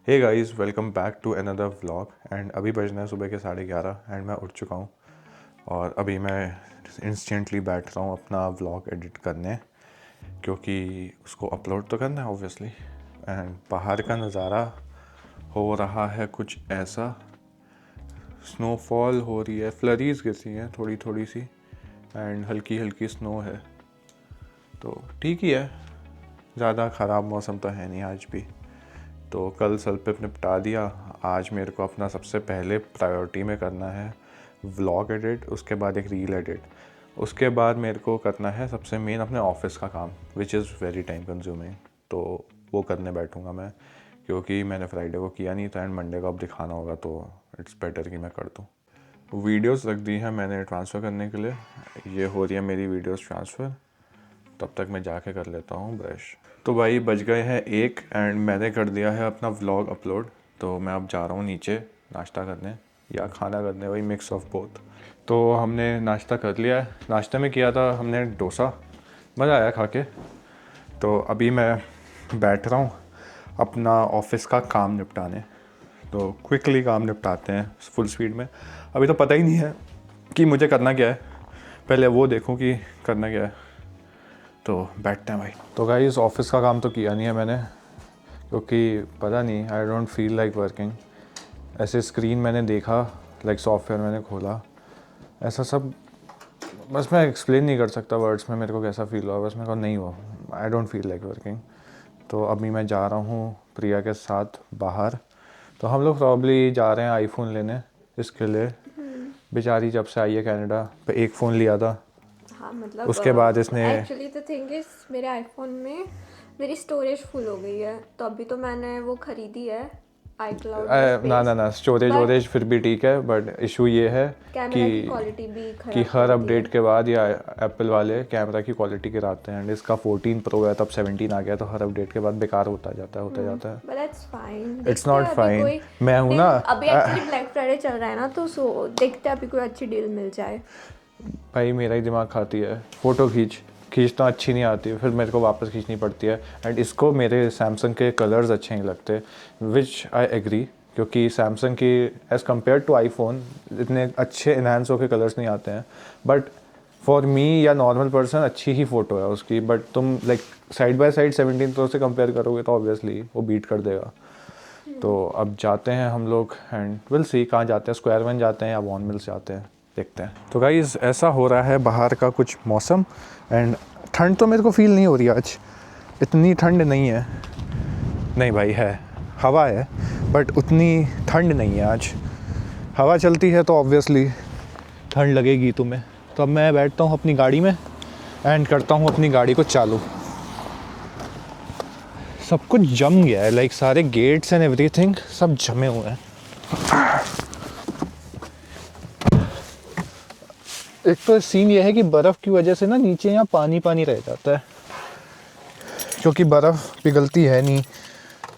Hey guys, welcome back to another vlog. And अभी बजना है सुबह के 11:30 एंड मैं उठ चुका हूँ और अभी मैं इंस्टेंटली बैठ रहा हूँ अपना व्लॉग एडिट करने, क्योंकि उसको अपलोड तो करना है ऑब्वियसली। एंड बाहर का नज़ारा हो रहा है कुछ ऐसा, स्नोफॉल हो रही है, फ्लरीज गिर रही हैं थोड़ी थोड़ी सी एंड हल्की हल्की स्नो है, तो ठीक ही है। ज़्यादा ख़राब मौसम तो है नहीं आज भी। तो कल सेल्फ निपटा दिया। आज मेरे को अपना सबसे पहले प्रायोरिटी में करना है व्लॉग एडिट, उसके बाद एक रील एडिट, उसके बाद मेरे को करना है सबसे मेन अपने ऑफिस का काम, which is very time consuming. तो वो करने बैठूँगा मैं, क्योंकि मैंने फ्राइडे को किया नहीं था एंड मंडे को अब दिखाना होगा, तो इट्स बेटर कि मैं कर दूँ। वीडियोस रख दी हैं मैंने ट्रांसफ़र करने के लिए, ये हो रही है मेरी वीडियोस ट्रांसफ़र। तब तक मैं जाके कर लेता हूँ ब्रश। तो भाई बज गए हैं 1 एंड मैंने कर दिया है अपना व्लॉग अपलोड। तो मैं अब जा रहा हूँ नीचे नाश्ता करने या खाना करने, वही मिक्स ऑफ बोथ। तो हमने नाश्ता कर लिया है। नाश्ते में किया था हमने डोसा, मज़ा आया खा के। तो अभी मैं बैठ रहा हूँ अपना ऑफिस का काम निपटाने। तो क्विकली काम निपटाते हैं फुल स्पीड में। अभी तो पता ही नहीं है कि मुझे करना क्या है, पहले वो देखूँ कि करना क्या है। तो बैठते हैं भाई। तो गाइस ऑफिस का काम तो किया नहीं है मैंने, क्योंकि पता नहीं, I don't feel like working. ऐसे स्क्रीन मैंने देखा, लाइक सॉफ्टवेयर मैंने खोला, ऐसा सब बस मैं एक्सप्लेन नहीं कर सकता वर्ड्स में मेरे को कैसा फील हुआ। बस मेरे को नहीं हुआ, I don't feel like working. तो अभी मैं जा रहा हूँ प्रिया के साथ बाहर। तो हम लोग प्रॉब्ली जा रहे हैं आईफोन लेने इसके लिए। बेचारी जब से आई है कनाडा पे एक फ़ोन लिया था। हाँ मतलब उसके बाद इसने एक्चुअली द थिंग इज मेरे आईफोन में मेरी स्टोरेज फुल हो गई है, तो अभी तो मैंने वो खरीदी है आई क्लाउड में ना स्पेस। ना ना, स्टोरेज बट वोरेज फिर भी ठीक है, बट इशू ये है कैमरा की कि क्वालिटी भी कि ख़राब हर करती है। अपडेट के बाद या एप्पल वाले कैमरा की क्वालिटी गिराते हैं। एंड इसका 14 प्रो है, तब 17 आ गया, तो हर अपडेट के बाद बेकार होता जाता है बट दैट्स फाइन, इट्स देखते हैं नॉट अभी फाइन। कोई मैं हूँ ना डील। अभी एक्चुअली ब्लैक फ्राइडे चल रहा है ना, तो सो देखते हैं अभी कोई अच्छी डील मिल जाए। भाई मेरा ही दिमाग खाती है, फ़ोटो खींचना अच्छी नहीं आती, फिर मेरे को वापस खींचनी पड़ती है। एंड इसको मेरे सैमसंग के कलर्स अच्छे नहीं लगते, विच आई एग्री, क्योंकि सैमसंग की एज़ कम्पेयर टू आईफोन इतने अच्छे इन्हांस होके कलर्स नहीं आते हैं। बट फॉर मी या नॉर्मल पर्सन अच्छी ही फ़ोटो है उसकी। बट तुम like side by side 17 pro से कंपेयर करोगे तो ऑब्वियसली वो बीट कर देगा। तो अब जाते हैं हम लोग एंड विल सी कहाँ जाते हैं, स्क्वायर वन जाते हैं या वॉन मिल्स जाते हैं, देखते हैं। तो गाइज़ ऐसा हो रहा है बाहर का कुछ मौसम। एंड ठंड तो मेरे को फील नहीं हो रही आज, इतनी ठंड नहीं है। नहीं भाई है, हवा है, बट उतनी ठंड नहीं है आज। हवा चलती है तो ऑब्वियसली ठंड लगेगी तुम्हें। तो अब मैं बैठता हूँ अपनी गाड़ी में एंड करता हूँ अपनी गाड़ी को चालू। सब कुछ जम गया है, लाइक सारे गेट्स एंड एवरीथिंग सब जमे हुए हैं। एक तो सीन ये है कि बर्फ़ की वजह से ना नीचे यहाँ पानी पानी रह जाता है, क्योंकि बर्फ़ पिघलती है नहीं।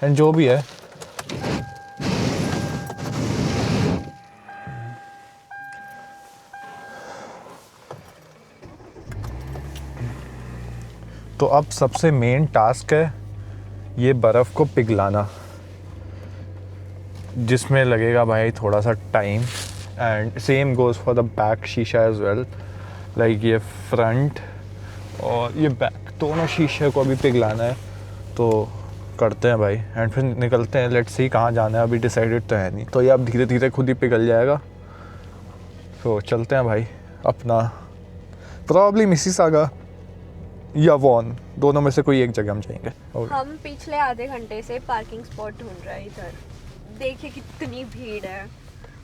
एंड जो भी है, तो अब सबसे मेन टास्क है ये बर्फ़ को पिघलाना, जिसमें लगेगा भाई थोड़ा सा time. And same goes for the back शीशा एज वेल, लाइक ये फ्रंट और ये बैक दोनों शीशे को अभी पिघलाना है। तो करते हैं भाई एंड फिर निकलते हैं। लेट्स सी कहाँ जाना है, अभी डिसाइडेड तो है नहीं, तो ये अब धीरे धीरे खुद ही पिघल जाएगा। तो चलते हैं भाई अपना, प्रॉब्ली मिसिसागा या वॉन, दोनों में से कोई एक जगह हम जाएंगे। और हम पिछले आधे घंटे से पार्किंग स्पॉट ढूंढ रहे हैं इधर। देखिए कितनी भीड़ है,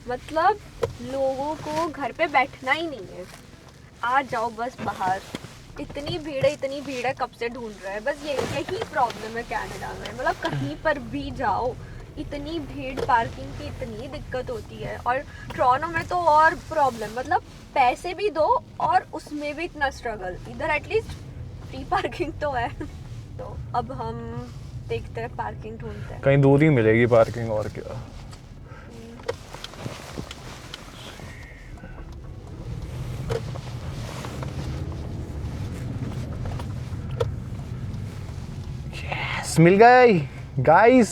मतलब लोगों को घर पे बैठना ही नहीं है, आ जाओ बस बाहर। इतनी भीड़ है, कब से ढूंढ रहे हैं। बस यही प्रॉब्लम है कनाडा में, मतलब कहीं पर भी जाओ इतनी भीड़, पार्किंग की इतनी दिक्कत होती है। और टोरंटो में तो और प्रॉब्लम, मतलब पैसे भी दो और उसमें भी इतना स्ट्रगल। इधर एटलीस्ट फ्री पार्किंग तो है। तो अब हम देखते हैं, पार्किंग ढूंढते हैं। कहीं दूर ही मिलेगी पार्किंग, और क्या। मिल गई गाइस,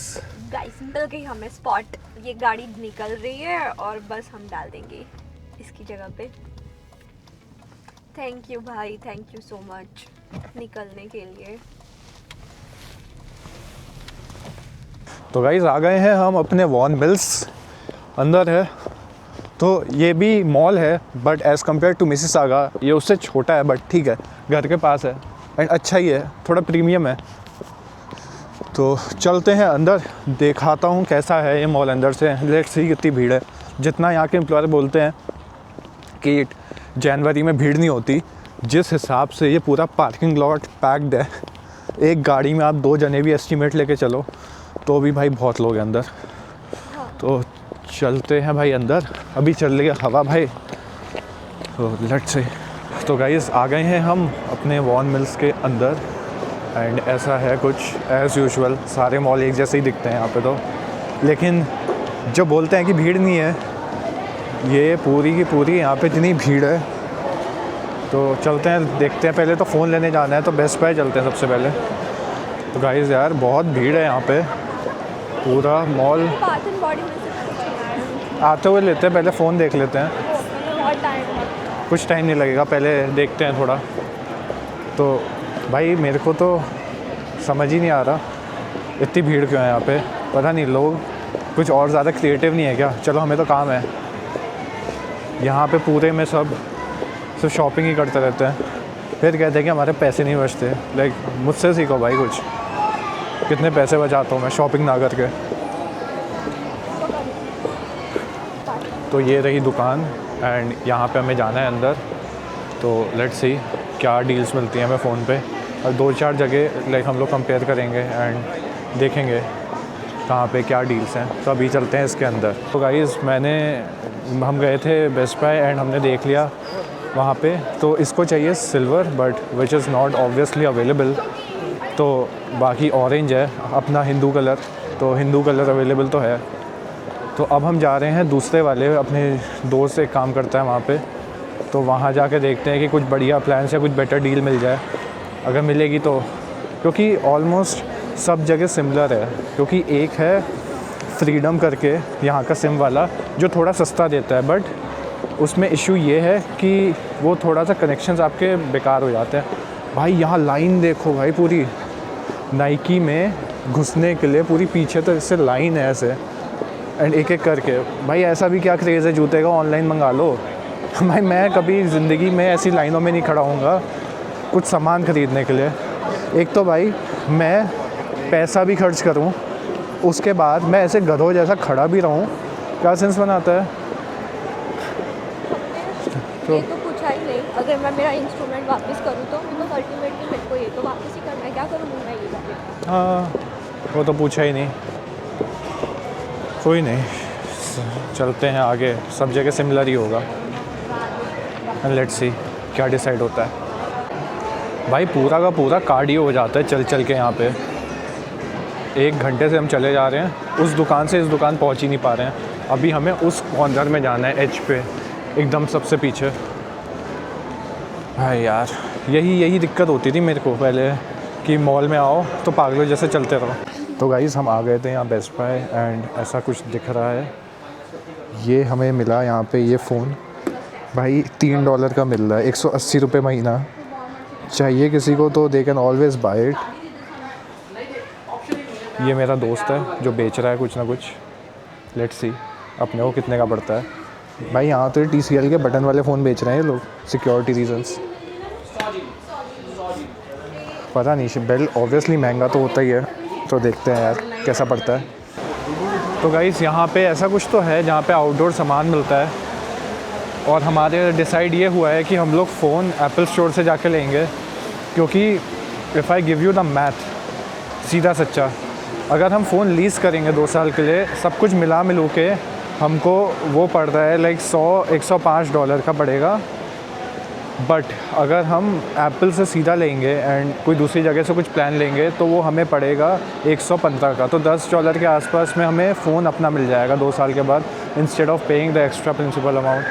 गाइस मिल गई हमें स्पॉट, ये गाड़ी निकल रही है और बस हम डाल देंगे इसकी जगह पे। थैंक यू भाई, थैंक यू सो मच निकलने के लिए। तो गाइस आ गए हैं हम अपने वॉन मिल्स, अंदर है। तो ये भी मॉल है but as compared to Mississauga ये उससे छोटा है, बट ठीक है, घर के पास है एंड अच्छा ही है, थोड़ा प्रीमियम है। तो चलते हैं अंदर, दिखाता हूँ कैसा है ये मॉल अंदर से। लेट्स सी कितनी भीड़ है। जितना यहाँ के एम्प्लॉयर बोलते हैं कि जनवरी में भीड़ नहीं होती, जिस हिसाब से ये पूरा पार्किंग लॉट पैक्ड है, एक गाड़ी में आप 2 जने भी एस्टिमेट लेके चलो तो भी भाई बहुत लोग हैं अंदर। तो चलते हैं भाई अंदर, अभी चल रही है हवा भाई, तो लेट्स से। तो गाइस आ गए हैं हम अपने वॉन मिल्स के अंदर एंड ऐसा है कुछ एज़ यूजुअल। सारे मॉल एक जैसे ही दिखते हैं यहाँ पे तो, लेकिन जो बोलते हैं कि भीड़ नहीं है, ये पूरी की पूरी यहाँ पे इतनी भीड़ है। तो चलते हैं देखते हैं, पहले तो फ़ोन लेने जाना है तो बेस्ट बाय चलते हैं सबसे पहले। तो गाइस यार बहुत भीड़ है यहाँ पे, पूरा मॉल। बाथ एंड बॉडी में से कुछ नहीं है। आते हुए लेते हैं, पहले फ़ोन देख लेते हैं, बहुत टाइम लगता कुछ टाइम नहीं लगेगा, पहले देखते हैं थोड़ा। तो भाई मेरे को तो समझ ही नहीं आ रहा इतनी भीड़ क्यों है यहाँ पे, पता नहीं लोग कुछ और ज़्यादा क्रिएटिव नहीं है क्या। चलो हमें तो काम है, यहाँ पे पूरे में सब सिर्फ शॉपिंग ही करते रहते हैं, फिर कहते हैं कि हमारे पैसे नहीं बचते। लाइक मुझसे सीखो भाई कुछ, कितने पैसे बचाता हूँ मैं शॉपिंग ना करके। तो ये रही दुकान एंड यहाँ पे हमें जाना है अंदर। तो लेट्स सी क्या डील्स मिलती हैं हमें फ़ोन पे, और 2-4 जगह लाइक हम लोग कंपेयर करेंगे एंड देखेंगे कहाँ पे क्या डील्स हैं। तो अभी चलते हैं इसके अंदर। तो गाइस हम गए थे बेस्ट बाय एंड हमने देख लिया वहाँ पे, तो इसको चाहिए silver but which is not obviously available. तो बाकी ऑरेंज है अपना हिंदू कलर, तो हिंदू कलर अवेलेबल तो है। तो अब हम जा रहे हैं दूसरे वाले, अपने दोस्त एक काम करता है वहाँ पे, तो वहाँ जाके देखते हैं कि कुछ बढ़िया प्लान या कुछ बेटर डील मिल जाए, अगर मिलेगी तो। क्योंकि ऑलमोस्ट सब जगह सिमिलर है, क्योंकि एक है फ्रीडम करके यहाँ का सिम वाला जो थोड़ा सस्ता देता है, बट उसमें इशू ये है कि वो थोड़ा सा कनेक्शंस आपके बेकार हो जाते हैं। भाई यहाँ लाइन देखो भाई, पूरी नाइकी में घुसने के लिए पूरी पीछे तो इससे लाइन है ऐसे, एंड एक एक करके। भाई ऐसा भी क्या क्रेज़ है जूते का, ऑनलाइन मंगा लो। भाई मैं कभी ज़िंदगी में ऐसी लाइनों में नहीं खड़ा हूँगा कुछ सामान ख़रीदने के लिए। एक तो भाई मैं पैसा भी खर्च करूँ, उसके बाद मैं ऐसे गधों जैसा खड़ा भी रहूँ, क्या सेंस बनाता है। ये तो पूछा ही नहीं, अगर मैं मेरा इंस्ट्रूमेंट वापस करूँ तो अल्टीमेटली मेरे को ये तो वापस ही करना है, क्या करूँ मैं ये जाके। हाँ वो तो पूछा ही नहीं, कोई नहीं, चलते हैं आगे, सब जगह सिमिलर ही होगा। लेट्स सी क्या डिसाइड होता है। भाई पूरा का पूरा कार्डियो हो जाता है चल चल के यहाँ पे। 1 घंटे से हम चले जा रहे हैं, उस दुकान से इस दुकान पहुँच ही नहीं पा रहे हैं। अभी हमें उस कॉर्नर में जाना है, एच पे एकदम सबसे पीछे। भाई यार यही दिक्कत होती थी मेरे को पहले, कि मॉल में आओ तो पागलों जैसे चलते रहो। तो गाइज़ हम आ गए थे यहाँ बेस्ट बाय एंड ऐसा कुछ दिख रहा है। ये हमें मिला यहाँ पे ये फ़ोन, भाई $3 का मिल रहा है, 180 रुपये महीना। चाहिए किसी को तो they can always buy it. ये मेरा दोस्त है जो बेच रहा है कुछ ना कुछ, लेट्स सी अपने को कितने का पड़ता है। भाई यहाँ तो TCL के बटन वाले फ़ोन बेच रहे हैं ये लोग, सिक्योरिटी रीजंस। पता नहीं, बेल ऑब्वियसली महंगा तो होता ही है, तो देखते हैं यार कैसा पड़ता है। तो गाइस यहाँ पे ऐसा कुछ तो है जहाँ पे आउटडोर सामान मिलता है, और हमारे डिसाइड ये हुआ है कि हम लोग फ़ोन एप्पल स्टोर से जाके लेंगे। क्योंकि if I give you the math, सीधा सच्चा, अगर हम फ़ोन लीज़ करेंगे 2 साल के लिए, सब कुछ मिलू के हमको वो पड़ रहा है लाइक $105 का पड़ेगा। बट अगर हम एप्पल से सीधा लेंगे एंड कोई दूसरी जगह से कुछ प्लान लेंगे तो वो हमें पड़ेगा 115 का। तो $10 के आसपास में हमें फ़ोन अपना मिल जाएगा 2 साल के बाद, instead of paying the extra principal amount.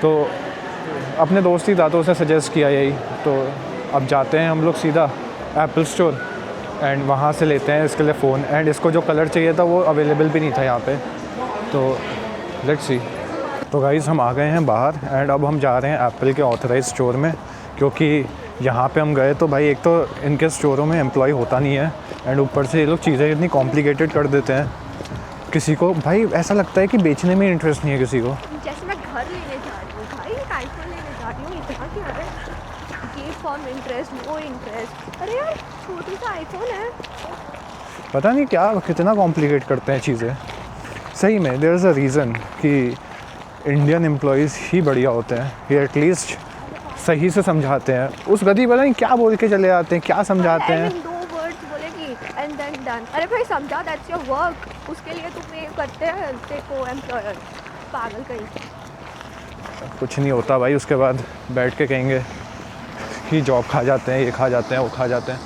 तो अपने दोस्त ही था तो उसने सजेस्ट किया यही, तो अब जाते हैं हम लोग सीधा एप्पल स्टोर एंड वहाँ से लेते हैं इसके लिए फ़ोन। एंड इसको जो कलर चाहिए था वो अवेलेबल भी नहीं था यहाँ पे, तो लेट्स सी। तो गाइज़ हम आ गए हैं बाहर एंड अब हम जा रहे हैं एप्पल के ऑथराइज स्टोर में, क्योंकि यहाँ पे हम गए तो भाई एक तो इनके स्टोरों में एम्प्लॉय होता नहीं है एंड ऊपर से ये लोग चीज़ें इतनी कॉम्प्लिकेटेड कर देते हैं। किसी को भाई ऐसा लगता है कि बेचने में इंटरेस्ट नहीं है किसी को। जैसे मैं घर लेने जा रही हूँ भाई, एक आईफोन लेने जा रही हूँ, इतना क्या है, ये फॉर्म इंटरेस्ट वो इंटरेस्ट, अरे यार छोटी सा आईफोन है। पता नहीं क्या कितना कॉम्प्लिकेट करते हैं चीज़ें। सही में देयर इज़ अ रीज़न कि इंडियन एम्प्लॉयज़ ही बढ़िया होते हैं, ये एटलीस्ट सही से समझाते हैं। उस गधी पता नहीं क्या बोल के चले जाते हैं, क्या समझाते हैं। दो वर्ड्स बोलेगी एंड देन डन। अरे भाई समझा, दैट्स योर वर्क, उसके लिए तुम ये करते हैं तेरे को एम्प्लॉयर, पागल कहीं। कुछ नहीं होता भाई, उसके बाद बैठ के कहेंगे कि जॉब खा जाते हैं, ये खा जाते हैं, वो खा जाते हैं।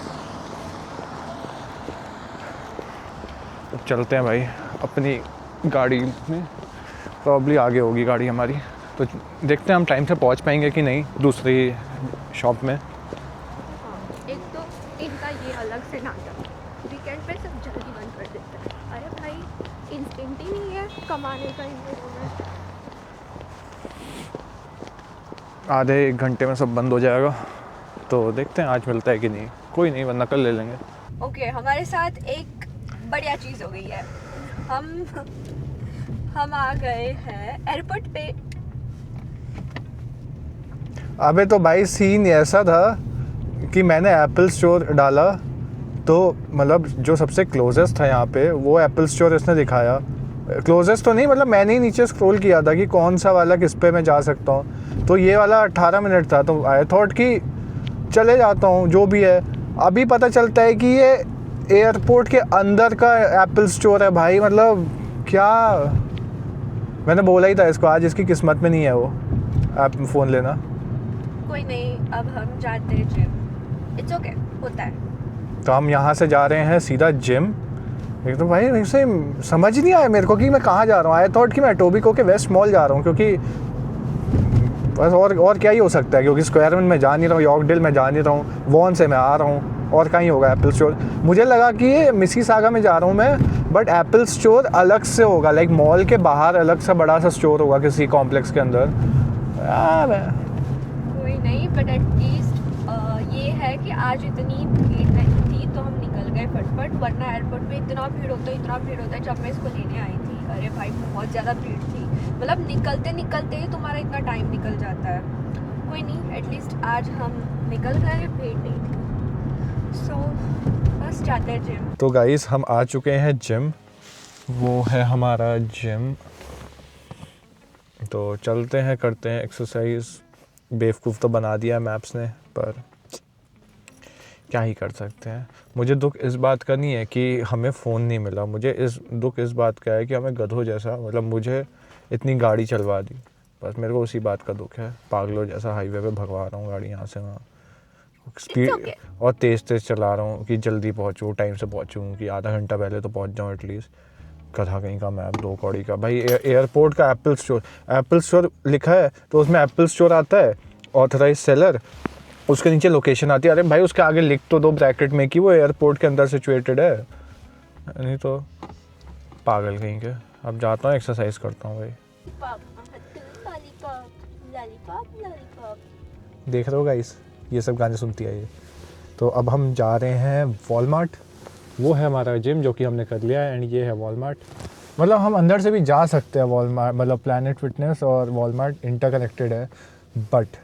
अब चलते हैं भाई अपनी गाड़ी में, प्रॉब्ली आगे होगी गाड़ी हमारी, तो देखते हैं हम टाइम से पहुंच पाएंगे कि नहीं दूसरी शॉप में। एक तो इनका ये अलग से नाटक, वीकेंड पे सब जल्दी बंद कर देते हैं। अरे भाई इंस्टिंक्ट ही नहीं है कमाने का इन लोगों में। आधे एक घंटे में सब बंद हो जाएगा, तो देखते हैं आज मिलता है कि नहीं। कोई नहीं, वरना कल ले लेंगे। ओके, हमारे साथ एक बढ़िया चीज़ हो गई है। हम आ गए हैं एयरपोर्ट पे। अबे तो भाई सीन ऐसा था कि मैंने एप्पल स्टोर डाला, तो मतलब जो सबसे क्लोजेस्ट था यहाँ पे वो एप्पल स्टोर इसने दिखाया। क्लोजेस्ट तो नहीं, मतलब मैंने ही नीचे स्क्रॉल किया था कि कौन सा वाला किस पे मैं जा सकता हूँ, तो ये वाला 18 मिनट था। तो आई थॉट कि चले जाता हूँ, जो भी है। अभी पता चलता है कि ये एयरपोर्ट के अंदर का एप्पल स्टोर है भाई। मतलब क्या, मैंने बोला ही था इसको, आज इसकी किस्मत में नहीं है वो ऐप फ़ोन लेना। कोई नहीं, अब हम जाते हैं जिम। इट्स ओके, होता है। तो हम यहाँ से जा रहे हैं सीधा जिम। एक तो भाई वैसे समझ नहीं आया मेरे को कि मैं कहाँ जा रहा हूँ। आई थॉट कि मैं टोबिको के वेस्ट मॉल जा रहा हूँ, क्योंकि बस और क्या ही हो सकता है, क्योंकि स्क्वायर वन में जा नहीं रहा हूँ, यॉर्कडेल में जा नहीं रहा हूँ, वॉन से मैं आ रहा हूँ, और कहीं होगा एप्पल स्टोर। मुझे लगा कि ये मिसिसागा में जा रहा हूँ मैं, बट एप्पल स्टोर अलग से होगा, लाइक मॉल के बाहर अलग सा बड़ा सा स्टोर होगा किसी कॉम्प्लेक्स के अंदर। कोई नहीं, बट एटलीस्ट ये है कि आज इतनी भीड़ नहीं थी तो हम निकल गए फटफट, वरना एयरपोर्ट पे इतना भीड़ होता है। जब मैं इसको लेने आई थी, अरे भाई बहुत ज़्यादा भीड़ थी, मतलब निकलते ही तुम्हारा इतना टाइम निकल जाता है। कोई नहीं, एटलीस्ट आज हम निकल गए, भीड़ नहीं थी। सो बस जाते हैं जिम। तो गाइस हम आ चुके हैं जिम, वो है हमारा जिम। तो चलते हैं, करते हैं एक्सरसाइज। बेवकूफ़ तो बना दिया मैप्स ने, पर क्या ही कर सकते हैं। मुझे दुख इस बात का नहीं है कि हमें फ़ोन नहीं मिला, मुझे दुख इस बात का है कि हमें गधों जैसा, मतलब मुझे इतनी गाड़ी चलवा दी, बस मेरे को उसी बात का दुख है। पागलों जैसा हाईवे पे भगवा रहा हूँ गाड़ी यहाँ से वहाँ, स्पीड और तेज़ चला रहा हूँ कि जल्दी पहुँचूँ, टाइम से पहुँचूँ, कि आधा घंटा पहले तो पहुँच जाऊँ एटलीस्ट। गधा कहीं का मैप, 2 कौड़ी का भाई। एयरपोर्ट का एप्पल स्टोर लिखा है तो उसमें एप्पल स्टोर आता है, ऑथराइज सेलर, उसके नीचे लोकेशन आती है। अरे भाई उसके आगे लिख तो दो ब्रैकेट में कि वो एयरपोर्ट के अंदर सिचुएटेड है, नहीं तो पागल कहीं के। अब जाता हूँ, एक्सरसाइज करता हूँ भाई। देख रहे हो गाइस, ये सब गाने सुनती है ये। तो अब हम जा रहे हैं वॉलमार्ट, वो है हमारा जिम जो कि हमने कर लिया है, एंड ये है वॉलमार्ट। मतलब हम अंदर से भी जा सकते हैं वॉलमार्ट, मतलब प्लैनेट फिटनेस और वॉलमार्ट इंटरकनेक्टेड है, बट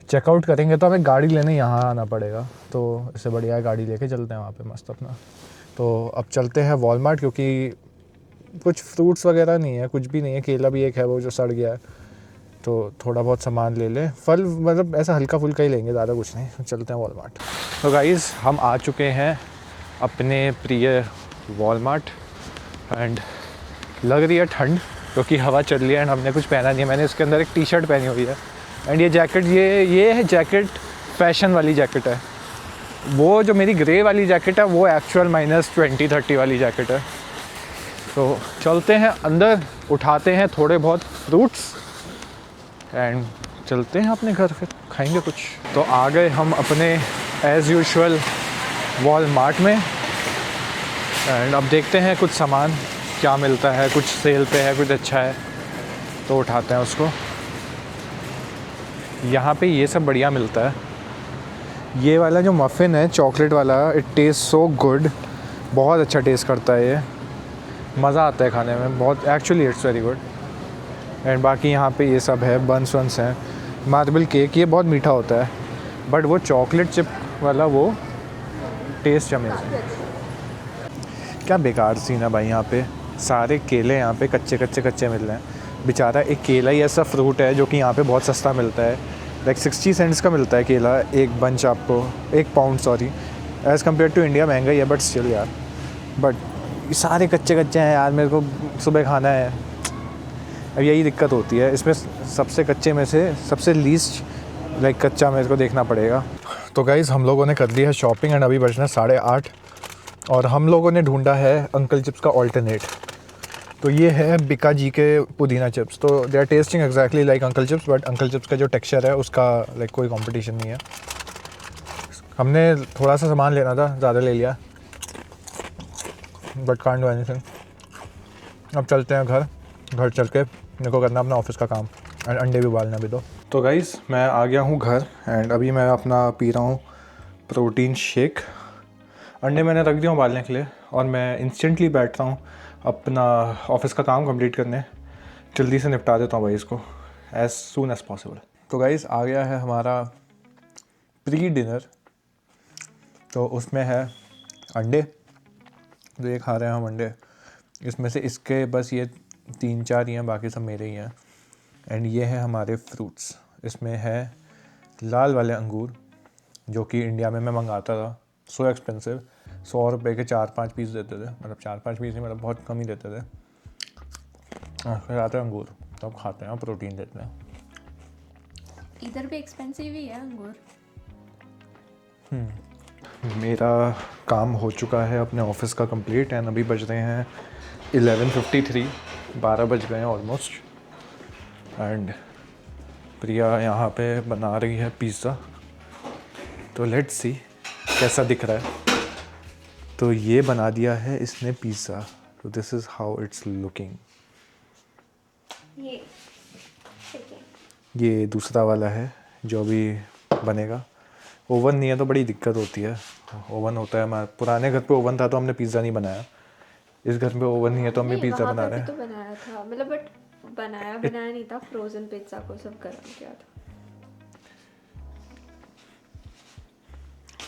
चेकआउट करेंगे तो हमें गाड़ी लेने यहाँ आना पड़ेगा। तो इससे बढ़िया है गाड़ी लेके चलते हैं वहाँ पे मस्त अपना। तो अब चलते हैं वॉलमार्ट, क्योंकि कुछ फ्रूट्स वगैरह नहीं है, कुछ भी नहीं है, केला भी एक है वो जो सड़ गया है, तो थोड़ा बहुत सामान ले लें, फल मतलब ऐसा हल्का फुल्का ही लेंगे, ज़्यादा कुछ नहीं। चलते हैं वॉलमार्ट। तो गाइज़ हम आ चुके हैं अपने प्रिय वॉलमार्ट, एंड लग रही है ठंड क्योंकि हवा चल रही है, एंड हमने कुछ पहना नहीं है। मैंने इसके अंदर एक टी शर्ट पहनी हुई है, एंड ये जैकेट, ये है जैकेट, फैशन वाली जैकेट है। वो जो मेरी ग्रे वाली जैकेट है वो एक्चुअल -20-30 वाली जैकेट है। तो चलते हैं अंदर, उठाते हैं थोड़े बहुत फ्रूट्स एंड चलते हैं अपने घर, फिर खाएंगे कुछ। तो आ गए हम अपने एज़ यूजुअल वॉलमार्ट में, एंड अब देखते हैं कुछ सामान क्या मिलता है, कुछ सेल पे है, कुछ अच्छा है तो उठाते हैं उसको। यहाँ पे ये सब बढ़िया मिलता है। ये वाला जो मफ़िन है चॉकलेट वाला, इट टेस्ट सो गुड, बहुत अच्छा टेस्ट करता है ये, मज़ा आता है खाने में बहुत, actually it's very good. And बाकी यहाँ पे ये सब है, बंस वंस हैं, मार्बल केक, ये बहुत मीठा होता है बट वो चॉकलेट चिप वाला वो टेस्ट अमेजिंग। क्या बेकार सीन है भाई, यहाँ पे सारे केले यहाँ पे कच्चे मिल रहे हैं। बेचारा एक केला ही ऐसा फ्रूट है जो कि यहाँ पे बहुत सस्ता मिलता है, लाइक 60 सेंट्स का मिलता है केला, एक बंच आपको, 1 pound sorry, as compared to India महंगा ही है बट स्टिल यार। बट सारे कच्चे हैं यार, मेरे को सुबह खाना है। अब यही दिक्कत होती है इसमें, सबसे कच्चे में से सबसे लीस्ट लाइक कच्चा मेरे को देखना पड़ेगा। तो गाइज़ हम लोगों ने कर ली है शॉपिंग एंड अभी बजना 8:30 और हम लोगों ने ढूंढा है अंकल चिप्स का ऑल्टरनेट। तो ये है बिका जी के पुदीना चिप्स। तो they are tasting exactly like Uncle Chips, but Uncle Chips का जो टेक्सचर है उसका लाइक कोई कंपटीशन नहीं है। हमने थोड़ा सा सामान लेना था, ज़्यादा ले लिया, बट कांट डू एनीथिंग। अब चलते हैं घर चल के मेरे को करना अपना ऑफिस का काम एंड अंडे भी उबालना भी दो। तो गाइज़ मैं आ गया हूँ घर एंड अभी मैं अपना पी रहा हूँ प्रोटीन शेक। अंडे मैंने रख दिया उबालने के लिए और मैं इंस्टेंटली बैठ रहा हूँ अपना ऑफिस का काम कंप्लीट करने। जल्दी से निपटा देता हूँ भाई इसको एज़ सून एज़ पॉसिबल। तो गाइज़ आ गया है हमारा प्री डिनर। तो उसमें है अंडे, तो ये खा रहे हैं हम अंडे। इसमें से इसके बस ये 3-4 ही हैं, बाकी सब मेरे ही हैं। एंड ये है हमारे फ्रूट्स। इसमें है लाल वाले अंगूर जो कि इंडिया में मैं मंगाता था, सो एक्सपेंसिव, 100 रुपये के 4-5 पीस देते थे, मतलब 4-5 पीस नहीं, मतलब बहुत कम ही देते थे। फिर आते हैं अंगूर, तो अब खाते हैं, प्रोटीन देते हैं। इधर भी एक्सपेंसिव ही है अंगूर। मेरा काम हो चुका है अपने ऑफिस का कंप्लीट एंड अभी बज रहे हैं 11:53, 12 बज गए हैं ऑलमोस्ट। एंड प्रिया यहाँ पे बना रही है पिज़्ज़ा, तो लेट्स सी कैसा दिख रहा है। तो ये बना दिया है इसने पिज़्ज़ा, तो this is how it's looking. ये दूसरा वाला है जो भी बनेगा। ओवन नहीं है तो बड़ी दिक्कत होती है, ओवन होता है हमारे पुराने घर पे ओवन था तो हमने पिज़्ज़ा नहीं बनाया, इस घर में ओवन नहीं है तो हमने पिज़्ज़ा बना रहे हैं। तो बनाया था, मतलब बट बनाया नहीं था, फ्रोजन पिज़्ज़ा को सब गरम किया था।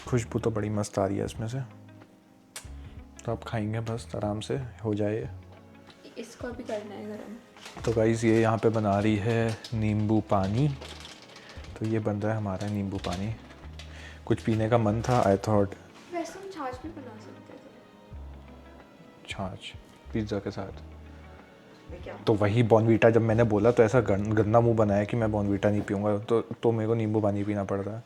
खुशबू तो बड़ी मस्त आ रही है इसमें से, तो अब खाएंगे बस आराम से हो जाए। इसको भी करना है गरम। तो गाइज़ ये यहाँ पे बना रही है नींबू पानी, तो ये बन रहा है हमारा नींबू पानी। कुछ पीने का मन था, आई थॉट वैसे हम छाछ भी बना सकते थे। छाछ पिज़्ज़ा के साथ, क्या? तो वही बॉर्नवीटा जब मैंने बोला तो ऐसा गंदा मुंह बनाया कि मैं बॉर्नवीटा नहीं पीऊँगा, तो मेरे को नींबू पानी पीना पड़ रहा है।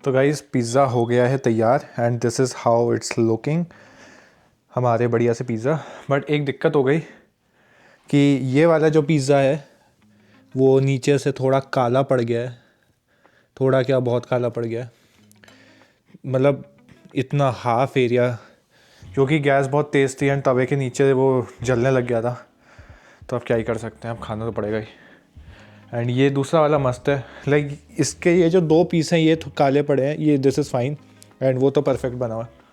तो गाइज़ पिज़्ज़ा हो गया है तैयार and this is how it's looking, हमारे बढ़िया से पिज़्ज़ा। बट एक दिक्कत हो गई कि ये वाला जो पिज़्ज़ा है वो नीचे से थोड़ा काला पड़ गया है, थोड़ा क्या बहुत काला पड़ गया है, मतलब इतना हाफ एरिया, क्योंकि गैस बहुत तेज़ थी एंड तवे के नीचे वो जलने लग गया था। तो अब क्या ही कर सकते हैं, अब खाना तो पड़ेगा ही। एंड ये दूसरा वाला मस्त है, लाइक इसके ये जो 2 पीस हैं ये काले पड़े हैं, ये दिस इज़ फाइन एंड वो तो परफेक्ट बना हुआ है।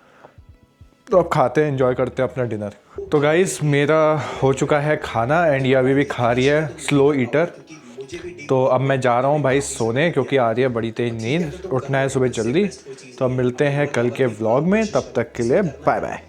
तो अब खाते हैं, एंजॉय करते हैं अपना डिनर। तो गाइज़ मेरा हो चुका है खाना एंड ये अभी भी खा रही है, स्लो ईटर। तो अब मैं जा रहा हूँ भाई सोने, क्योंकि आ रही है बड़ी तेज नींद, उठना है सुबह जल्दी। तो अब मिलते हैं कल के व्लॉग में, तब तक के लिए बाय बाय।